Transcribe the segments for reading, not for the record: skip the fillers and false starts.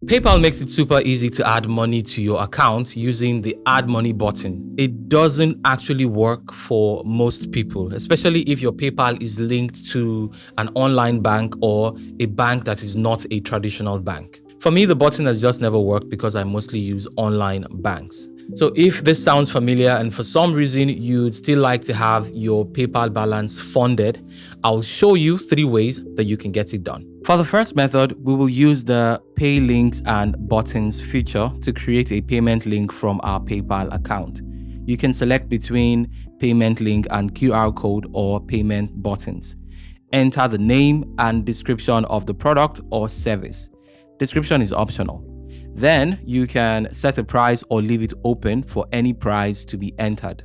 PayPal makes it super easy to add money to your account using the Add Money button. It doesn't actually work for most people, especially if your PayPal is linked to an online bank or a bank that is not a traditional bank. For me, the button has just never worked because I mostly use online banks. So if this sounds familiar and for some reason you'd still like to have your PayPal balance funded, I'll show you 3 ways that you can get it done. For the first method, we will use the Pay Links and Buttons feature to create a payment link from our PayPal account. You can select between payment link and QR code or payment buttons. Enter the name and description of the product or service. Description is optional. Then you can set a price or leave it open for any price to be entered.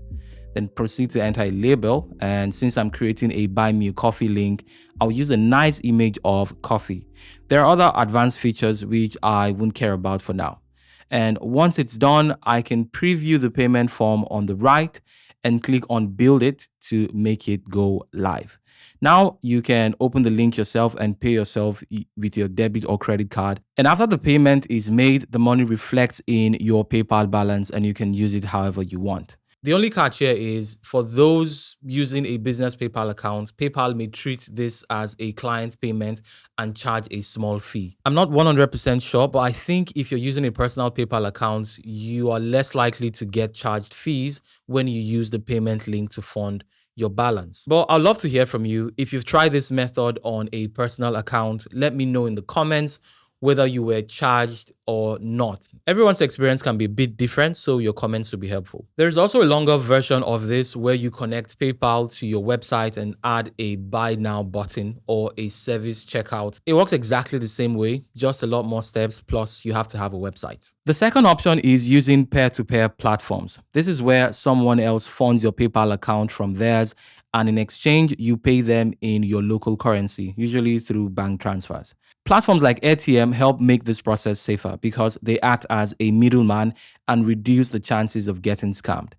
Then proceed to enter a label. And since I'm creating a buy me a coffee link, I'll use a nice image of coffee. There are other advanced features which I won't care about for now. And once it's done, I can preview the payment form on the right and click on build it to make it go live. Now you can open the link yourself and pay yourself with your debit or credit card. And after the payment is made, the money reflects in your PayPal balance and you can use it however you want. The only catch here is for those using a business PayPal account, PayPal may treat this as a client payment and charge a small fee. I'm not 100% sure, but I think if you're using a personal PayPal account, you are less likely to get charged fees when you use the payment link to fund your balance. But I'd love to hear from you. If you've tried this method on a personal account, let me know in the comments whether you were charged or not. Everyone's experience can be a bit different, so your comments will be helpful. There's also a longer version of this where you connect PayPal to your website and add a buy now button or a service checkout. It works exactly the same way, just a lot more steps, plus you have to have a website. The second option is using peer-to-peer platforms. This is where someone else funds your PayPal account from theirs, and in exchange, you pay them in your local currency, usually through bank transfers. Platforms like AirTM help make this process safer because they act as a middleman and reduce the chances of getting scammed.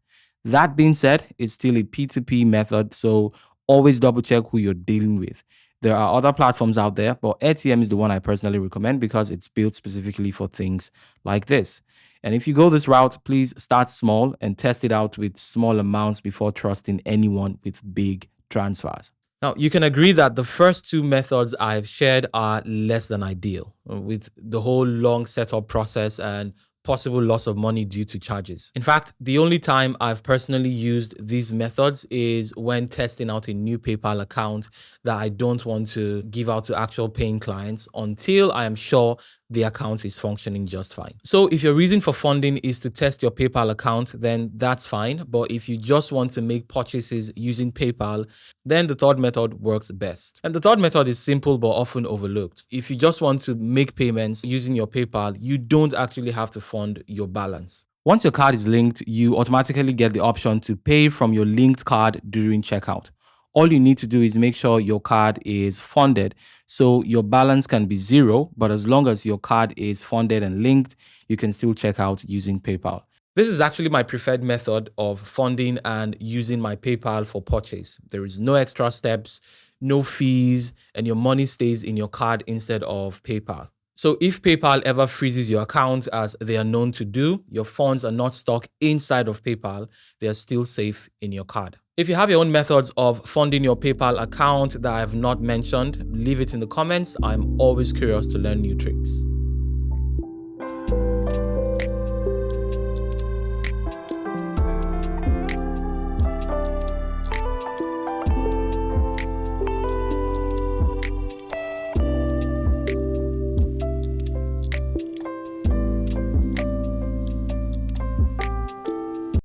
That being said, it's still a P2P method, so always double check who you're dealing with. There are other platforms out there, but AirTM is the one I personally recommend because it's built specifically for things like this. And if you go this route, please start small and test it out with small amounts before trusting anyone with big transfers. Now, you can agree that the first 2 methods I've shared are less than ideal, with the whole long setup process and possible loss of money due to charges. In fact, the only time I've personally used these methods is when testing out a new PayPal account that I don't want to give out to actual paying clients until I am sure the account is functioning just fine. So if your reason for funding is to test your PayPal account, then that's fine. But if you just want to make purchases using PayPal, then the third method works best. And the third method is simple but often overlooked. If you just want to make payments using your PayPal, you don't actually have to fund your balance. Once your card is linked, you automatically get the option to pay from your linked card during checkout. All you need to do is make sure your card is funded, so your balance can be zero, but as long as your card is funded and linked, you can still check out using PayPal. This is actually my preferred method of funding and using my PayPal for purchase. There is no extra steps, no fees, and your money stays in your card instead of PayPal. So if PayPal ever freezes your account, as they are known to do, your funds are not stuck inside of PayPal. They are still safe in your card. If you have your own methods of funding your PayPal account that I have not mentioned, leave it in the comments. I'm always curious to learn new tricks.